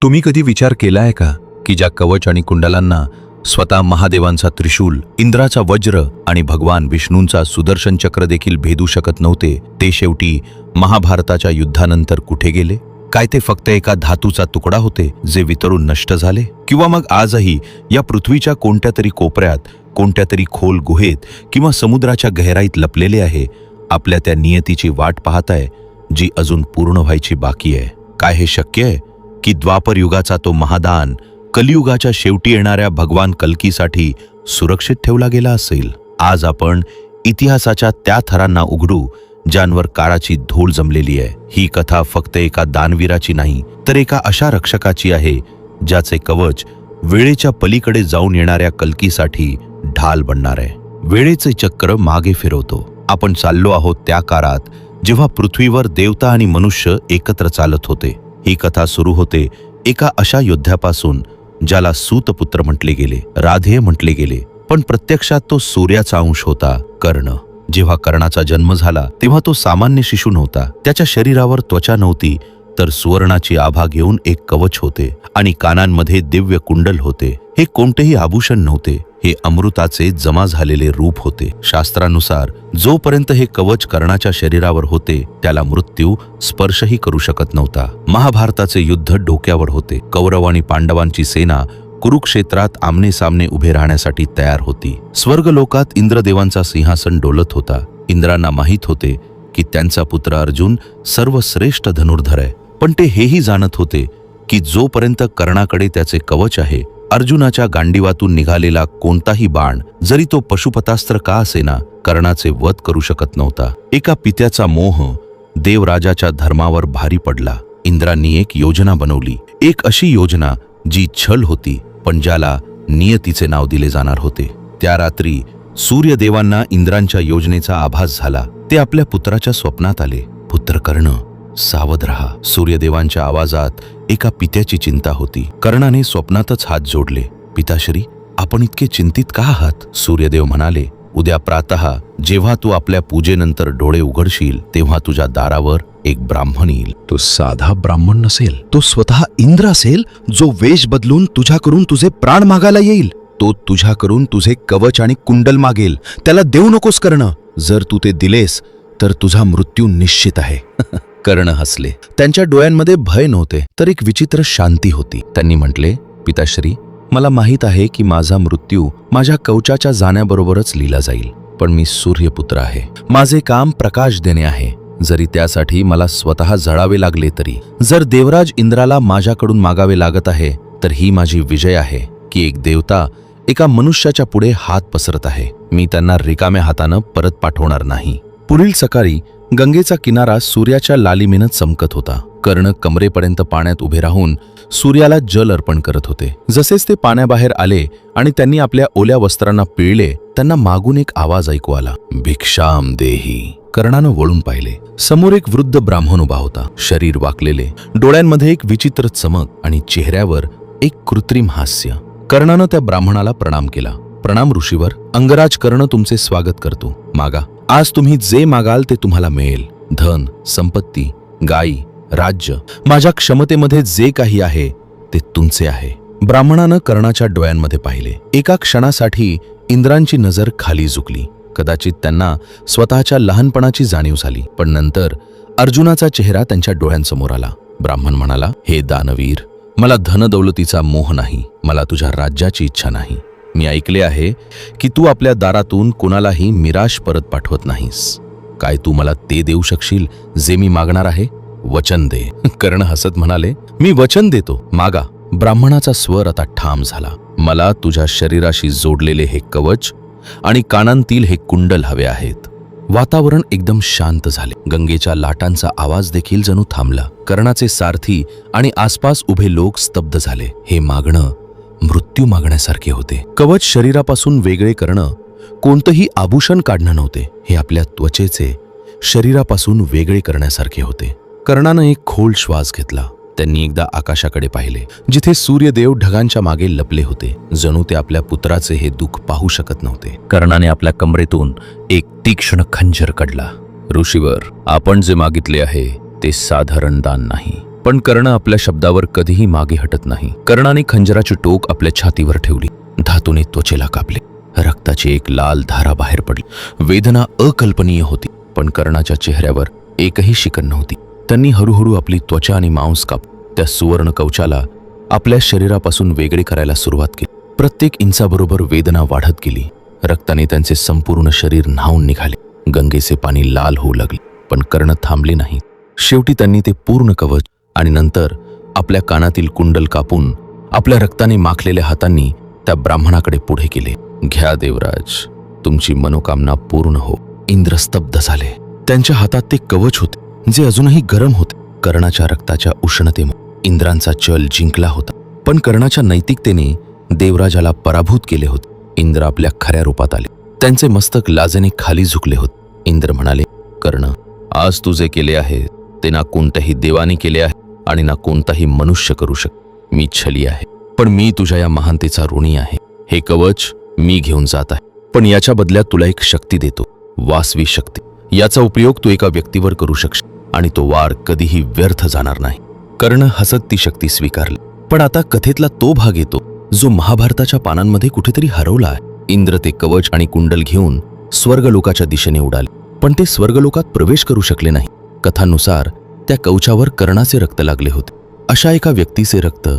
तुम्ही कधी विचार केलाय का की ज्या कवच आणि कुंडलांना स्वतः महादेवांचा त्रिशूल, इंद्राचा वज्र आणि भगवान विष्णूंचा सुदर्शन चक्र देखील भेदू शकत नव्हते, ते शेवटी महाभारताच्या युद्धानंतर कुठे गेले? काय ते फक्त एका धातूचा तुकडा होते जे वितळून नष्ट झाले? किंवा मग आजही या पृथ्वीच्या कोणत्या तरी कोपऱ्यात, कोणत्या तरी खोल गुहेत किंवा समुद्राच्या गहराईत लपलेले आहे, आपल्या त्या नियतीची वाट पाहताय जी अजून पूर्ण व्हायची बाकी आहे? काय हे शक्य आहे की द्वापर युगाचा तो महादान कलियुगाच्या शेवटी येणाऱ्या भगवान कल्कीसाठी सुरक्षित ठेवला गेला असेल? आज आपण इतिहासाच्या त्या थरांना उघडू ज्यांवर काळाची धूळ जमलेली आहे. ही कथा फक्त एका दानवीराची नाही, तर एका अशा रक्षकाची आहे ज्याचे कवच वेळेच्या पलीकडे जाऊन येणाऱ्या कल्कीसाठी ढाल बनणार आहे. वेळेचे चक्र मागे फिरवतो. आपण चाललो आहोत त्या काळात जेव्हा पृथ्वीवर देवता आणि मनुष्य एकत्र चालत होते. ही कथा सुरू होते एका अशा योद्ध्यापासून ज्याला सूतपुत्र म्हटले गेले, राधेय म्हटले गेले, पण प्रत्यक्षात तो सूर्याचा अंश होता, कर्ण. जेव्हा कर्णाचा जन्म झाला तेव्हा तो सामान्य शिशु नव्हता. त्याच्या शरीरावर त्वचा नव्हती, तर सुवर्णाची आभा घेऊन एक कवच होते आणि कानांमध्ये दिव्य कुंडल होते. हे कोणतेही आभूषण नव्हते, हे अमृताचे जमा झालेले रूप होते. शास्त्रानुसार जोपर्यंत हे कवच कर्णाच्या शरीरावर होते त्याला मृत्यू स्पर्शही करू शकत नव्हता. महाभारताचे युद्ध डोक्यावर होते. कौरव आणि पांडवांची सेना कुरुक्षेत्रात आमने सामने उभे राहण्यासाठी तयार होती. स्वर्गलोकात इंद्रदेवांचा सिंहासन डोलत होता. इंद्रांना माहीत होते की त्यांचा पुत्र अर्जुन सर्वश्रेष्ठ धनुर्धर आहे, पण ते हेही जाणत होते की जोपर्यंत कर्णाकडे त्याचे कवच आहे, अर्जुनाच्या गांडीवातून निघालेला कोणताही बाण, जरी तो पशुपतास्त्र का असेना, कर्णाचे वध करू शकत नव्हता. एका पित्याचा मोह देवराजाच्या धर्मावर भारी पडला. इंद्रांनी एक योजना बनवली, एक अशी योजना जी छल होती, पण ज्याला नियतीचे नाव दिले जाणार होते. त्या रात्री सूर्यदेवांना इंद्रांच्या योजनेचा आभास झाला. ते आपल्या पुत्राच्या स्वप्नात आले. पुत्र कर्ण, सावध रहा. सूर्यदेवांच्या आवाजात एका पित्याची चिंता होती. कर्णाने स्वप्नातच हात जोडले. पिताश्री, आपण इतके चिंतित का आहात? सूर्यदेव म्हणाले, उद्या प्रातः जेव्हा तू आपल्या पूजेनंतर डोळे उघडशील तेव्हा तुझ्या दारावर एक ब्राह्मण येईल. तो साधा ब्राह्मण नसेल, तो स्वतः इंद्र असेल, जो वेश बदलून तुझ्याकडून तुझे प्राण मागायला येईल. तो तुझ्याकडून तुझे कवच आणि कुंडल मागेल. त्याला देऊ नकोस कर्ण. जर तू ते दिलेस तर तुझा मृत्यू निश्चित आहे. कर्ण हसले. त्यांच्या डोळ्यांमध्ये भय नव्हते, तर एक विचित्र शांती होती. त्यांनी म्हटले, पिताश्री, मला माहीत आहे की माझा मृत्यू माझ्या कवचाच्या जाण्याबरोबरच लिहिला जाईल, पण मी सूर्यपुत्र आहे. माझे काम प्रकाश देणे आहे, जरी त्यासाठी मला स्वतः जळावे लागले तरी. जर देवराज इंद्राला माझ्याकडून मागावे लागत आहे तर ही माझी विजय आहे की एक देवता एका मनुष्याच्या पुढे हात पसरत आहे. मी त्यांना रिकाम्या हातानं परत पाठवणार नाही. पुढील सकाळी गंगेचा किनारा सूर्याच्या लालिमीनं चमकत होता. कर्ण कमरेपर्यंत पाण्यात उभे राहून सूर्याला जल अर्पण करत होते. जसेच ते पाण्याबाहेर आले आणि त्यांनी आपल्या ओल्या वस्त्रांना पिळले, त्यांना मागून एक आवाज ऐकू आला, भिक्षाम देही. कर्णानं वळून पाहिले. समोर एक वृद्ध ब्राह्मण उभा होता. शरीर वाकलेले, डोळ्यांमध्ये एक विचित्र चमक आणि चेहऱ्यावर एक कृत्रिम हास्य. कर्णानं त्या ब्राह्मणाला प्रणाम केला. प्रणाम ऋषीवर. अंगराज कर्ण तुमचे स्वागत करतो. मागा. आज तुम्ही जे मागाल ते तुम्हाला मिळेल. धन, संपत्ती, गायी, राज्य, माझ्या क्षमतेमध्ये जे काही आहे ते तुमचे आहे. ब्राह्मणानं कर्णाच्या डोळ्यांमध्ये पाहिले. एका क्षणासाठी इंद्रांची नजर खाली झुकली. कदाचित त्यांना स्वतःच्या लहानपणाची जाणीव झाली, पण नंतर अर्जुनाचा चेहरा त्यांच्या डोळ्यांसमोर आला. ब्राह्मण म्हणाला, हे दानवीर, मला धनदौलतीचा मोह नाही, मला तुझ्या राज्याची इच्छा नाही. मी ऐकले आहे की तू आपल्या दारातून कोणालाही निराश परत पाठवत नाहीस. काय तू मला ते देऊ शकशील जे मी मागणार आहे? वचन दे. कर्ण हसत म्हणाले, मी वचन देतो, मागा. ब्राह्मणाचा स्वर आता ठाम झाला. मला तुझ्या शरीराशी जोडलेले हे कवच आणि कानांतील हे कुंडल हवे आहेत. वातावरण एकदम शांत झाले. गंगेच्या लाटांचा आवाज देखील जणू थांबला. कर्णाचे सारथी आणि आसपास उभे लोक स्तब्ध झाले. हे मागणं मृत्यू मागण्यासारखे होते. कवच शरीरापासून वेगळे करणं, कोणतंही आभूषण काढणं नव्हते. हे आपल्या त्वचेचे शरीरापासून वेगळे करण्यासारखे होते. कर्णानं एक खोल श्वास घेतला. त्यांनी एकदा आकाशाकडे पाहिले, जिथे सूर्यदेव ढगांच्या मागे लपले होते. जणू ते आपल्या पुत्राचे हे दुःख पाहू शकत नव्हते. कर्णाने आपल्या कमरेतून एक तीक्ष्ण खंजर काढला. ऋषीवर, आपण जे मागितले आहे ते साधारण दान नाही, पण कर्ण आपल्या शब्दावर कधीही मागे हटत नाही. कर्णाने खंजराची टोक आपल्या छातीवर ठेवली. धातूने त्वचेला कापले. रक्ताची एक लाल धारा बाहेर पडली. वेदना अकल्पनीय होती, पण कर्णाच्या चेहऱ्यावर एकही शिकन नव्हती. त्यांनी हळूहळू आपली त्वचा आणि मांस कापून त्या सुवर्ण कवचाला आपल्या शरीरापासून वेगळे करायला सुरुवात केली. प्रत्येक इंचाबरोबर वेदना वाढत गेली. रक्ताने त्यांचे संपूर्ण शरीर न्हाऊन निघाले. गंगेचे पाणी लाल होऊ लागले, पण कर्ण थांबले नाही. शेवटी त्यांनी ते पूर्ण कवच आणि नंतर आपल्या कानातील कुंडल कापून आपल्या रक्ताने माखलेल्या हातांनी त्या ब्राह्मणाकडे पुढे केले. घ्या देवराज, तुमची मनोकामना पूर्ण हो. इंद्र स्तब्ध झाले. त्यांच्या हातात ते कवच होते जे अजूनही गरम होते. कर्णाच्या रक्ताच्या उष्णतेमुळे इंद्रांचा चल जिंकला होता, पण कर्णाच्या नैतिकतेने देवराजाला पराभूत केले होते. इंद्र आपल्या खऱ्या रूपात आले. त्यांचे मस्तक लाजेने खाली झुकले होते. इंद्र म्हणाले, कर्ण, आज तू जे केले आहे ते ना कोणत्याही देवाने केले आहे आणि ना कोणताही मनुष्य करू शकतो. मी छली आहे, पण मी तुझ्या या महानतेचा ऋणी आहे. हे कवच मी घेऊन जात आहे, पण याच्या बदल्यात तुला एक शक्ती देतो, वासवी शक्ती. याचा उपयोग तू एका व्यक्तीवर करू शकशील आणि तो वार कधीही व्यर्थ जाणार नाही. कर्ण हसत ती शक्ती स्वीकारली. पण आता कथेतला तो भाग येतो जो महाभारताच्या पानांमध्ये कुठेतरी हरवला आहे. इंद्र ते कवच आणि कुंडल घेऊन स्वर्गलोकाच्या दिशेने उडाले, पण ते स्वर्गलोकात प्रवेश करू शकले नाही. कथानुसार त्या कवचावर कर्णाचे रक्त लागले होते. अशा एका व्यक्तीचे रक्त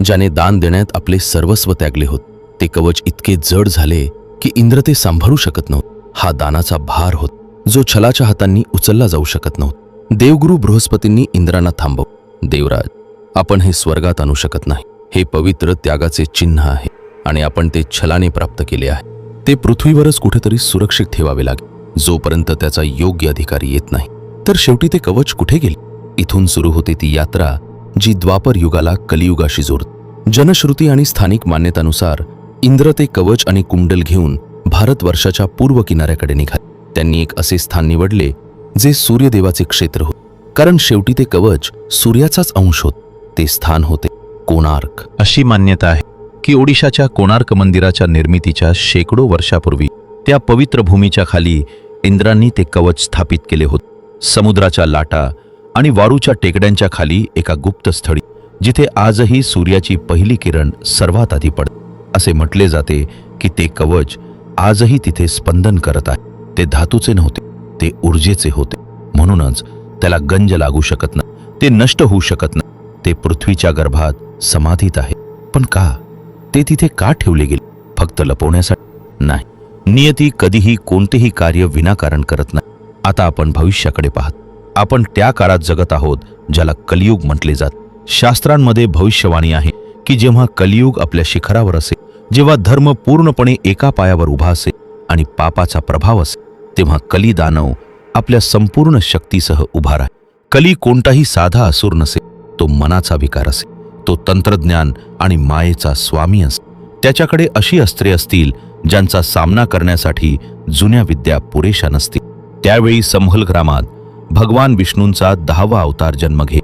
ज्याने दान देण्यात आपले सर्वस्व त्यागले होते. ते कवच इतके जड झाले की इंद्र ते सांभाळू शकत नव्हते. हा दानाचा भार होता जो छलाच्या हातांनी उचलला जाऊ शकत नव्हता. देवगुरु बृहस्पतींनी इंद्रांना थांबव. देवराज, आपण हे स्वर्गात आणू शकत नाही. हे पवित्र त्यागाचे चिन्ह आहे आणि आपण ते छलाने प्राप्त केले आहे. ते पृथ्वीवरच कुठेतरी सुरक्षित ठेवावे लागेल जोपर्यंत त्याचा योग्य अधिकारी येत नाही. तर शेवटी ते कवच कुठे गेले? इथून सुरू होते ती यात्रा जी द्वापर युगाला कलियुगाशी जोडते. जनश्रुती आणि स्थानिक मान्यतानुसार इंद्र ते कवच आणि कुंडल घेऊन भारतवर्षाच्या पूर्व किनाऱ्याकडे निघाले. त्यांनी एक असे स्थान निवडले जे सूर्यदेवाचे क्षेत्र होते, कारण शेवटी ते कवच सूर्याचाच अंश होते. ते स्थान होते कोणार्क. अशी मान्यता आहे की ओडिशाच्या कोणार्क मंदिराच्या निर्मितीच्या शेकडो वर्षापूर्वी त्या पवित्र भूमीच्या खाली इंद्रांनी ते कवच स्थापित केले होते. समुद्राच्या लाटा आणि वाळूच्या टेकड्यांच्या खाली एका गुप्त स्थळी, जिथे आजही सूर्याची पहिली किरण सर्वात आधी पडते. असे म्हटले जाते की ते कवच आजही तिथे स्पंदन करत आहे. ते धातूचे नव्हते, ते ऊर्जेचे होते. म्हणूनच त्याला गंज लागू शकत नाही, ते नष्ट होऊ शकत नाही. ते पृथ्वीच्या गर्भात समाधीत आहे. पण का? ते तिथे का ठेवले गेले? फक्त लपवण्यासाठी? नाही. नियती कधीही कोणतेही कार्य विनाकारण करत नाही. आता आपण भविष्याकडे पाहत. आपण त्या काळात जगत आहोत ज्याला कलियुग म्हटले जाते. शास्त्रांमध्ये भविष्यवाणी आहे की जेव्हा कलियुग आपल्या शिखरावर असेल, जेव्हा धर्म पूर्णपणे एका पायावर उभा असेल आणि पापाचा प्रभाव असेल, तेव्हा कली दानव आपल्या संपूर्ण शक्तीसह उभा राहील. कली कोणताही साधा असुर नसेल, तो मनाचा विकार असेल. तो तंत्रज्ञान आणि मायेचा स्वामी असेल. त्याच्याकडे अशी अस्त्रे असतील ज्यांचा सामना करण्यासाठी जुन्या विद्या पुरेशा नसतील. त्यावेळी संभल ग्रामात भगवान विष्णूंचा 10वा अवतार जन्म घे.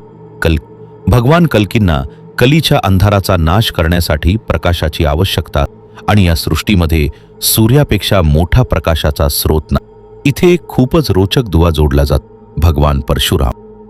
भगवान कल्कींना कलीच्या अंधाराचा नाश करण्यासाठी प्रकाशाची आवश्यकता आणि या सृष्टीमध्ये सूर्यापेक्षा मोठा प्रकाशाचा स्रोत नाही. इथे एक खूपच रोचक दुवा जोडला जातो. भगवान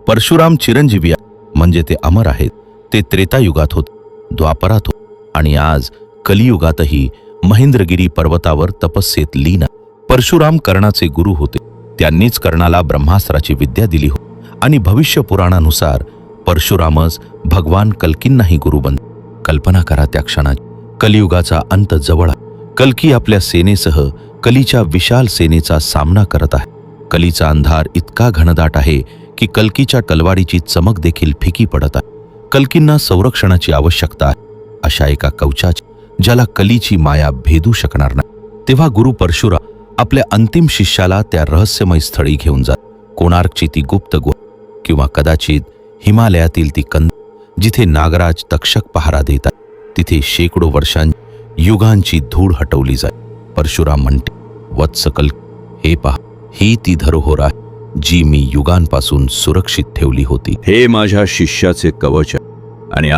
परशुराम चिरंजीवी म्हणजे ते अमर आहेत. ते त्रेतायुगात होते, द्वापरात होते आणि आज कलियुगातही महेंद्रगिरी पर्वतावर तपस्येत लीन. परशुराम कर्णाचे गुरु होते. त्यांनीच कर्णाला ब्रह्मास्त्राची विद्या दिली होती आणि भविष्य पुराणानुसार परशुरामच भगवान कल्कींनाही गुरु बनले. कल्पना करा त्या क्षणात. कलियुगाचा अंत जवळ आहे. कल्की आपल्या सेनेसह कलीच्या विशाल सेनेचा सामना करत आहे. कलीचा अंधार इतका घनदाट आहे की कल्कीच्या तलवारीची चमक देखील फिकी पडत आहे. कल्कींना संरक्षणाची आवश्यकता आहे, अशा एका कवचाची ज्याला कलीची माया भेदू शकणार नाही. तेव्हा गुरु परशुराम आपल्या अंतिम शिष्याला त्या रहस्यमय स्थळी घेऊन जात. कोणार्कची ती गुप्त गुहा किंवा कदाचित हिमालयातील ती कंद जिथे नागराज तक्षक पहारा देतात. तिथे शेकडो युगांची धूळ हटवली जाईल. परशुराम म्हणते, वत्सकल, हे पहा, ही ती धरोहर आहे जी मी युगांपासून सुरक्षित ठेवली होती. हे माझ्या शिष्याचे कवच आहे आणि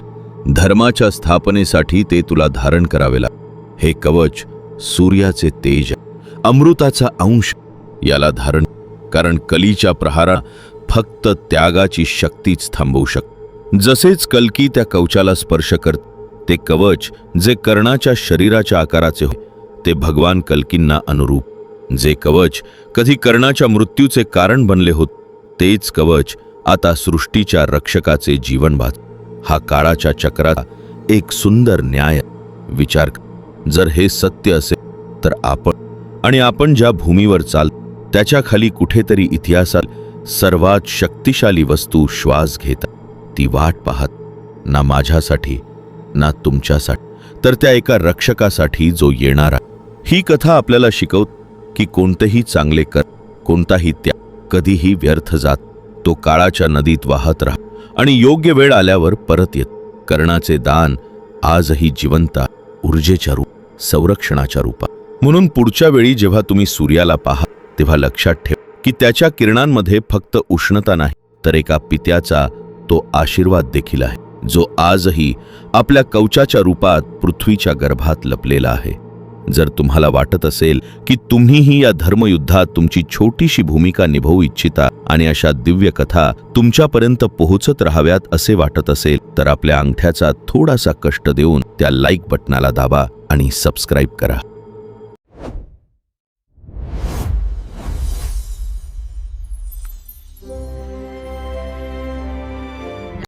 धर्माच्या स्थापनेसाठी ते तुला धारण करावे लागेल. हे कवच सूर्याचे तेज आहे, अमृताचा अंश. याला धारण, कारण कलीच्या प्रहारा फक्त त्यागाची शक्तीच थांबवू शकते. जसेच कल्की त्या कवचाला स्पर्श करत, ते कवच जे कर्णाच्या शरीराच्या आकाराचे होते ते भगवान कल्कींना अनुरूप. जे कवच कधी कर्णाच्या मृत्यूचे कारण बनले होते तेच कवच आता सृष्टीच्या रक्षकाचे जीवन वाच. हा काळाच्या चक्राचा एक सुंदर न्याय विचार कर. जर हे सत्य असेल तर आपण ज्या भूमीवर त्याच्या खाली कुठेतरी इतिहासात सर्वात शक्तिशाली वस्तू श्वास घेतात, ती वाट पाहत ना माझ्यासाठी ना तुमच्यासाठी, तर त्या एका रक्षकासाठी जो येणार आहे. ही कथा आपल्याला शिकवते की कोणतेही चांगले कर, कोणताही त्याग कधीही व्यर्थ जात. तो काळाच्या नदीत वाहत राहा आणि योग्य वेळ आल्यावर परत येत. कर्णाचे दान आजही जिवंत ऊर्जेच्या रूप, संरक्षणाच्या रूपात. म्हणून पुढच्या वेळी जेव्हा तुम्ही सूर्याला पाहा तेव्हा लक्षात ठेव की त्याच्या किरणांमध्ये फक्त उष्णता नाही, तर एका पित्याचा तो आशीर्वाद देखील आहे, जो आजही आपल्या कवचाच्या रूपात पृथ्वीच्या गर्भात लपलेला आहे. जर तुम्हाला वाटत असेल की तुम्हीही या धर्मयुद्धात तुमची छोटीशी भूमिका निभावू इच्छिता आणि अशा दिव्य कथा तुमच्यापर्यंत पोहोचत राहाव्यात असे वाटत असेल, तर आपल्या अंगठ्याचा थोडासा कष्ट देऊन त्या लाईक बटनाला दाबा आणि सबस्क्राईब करा.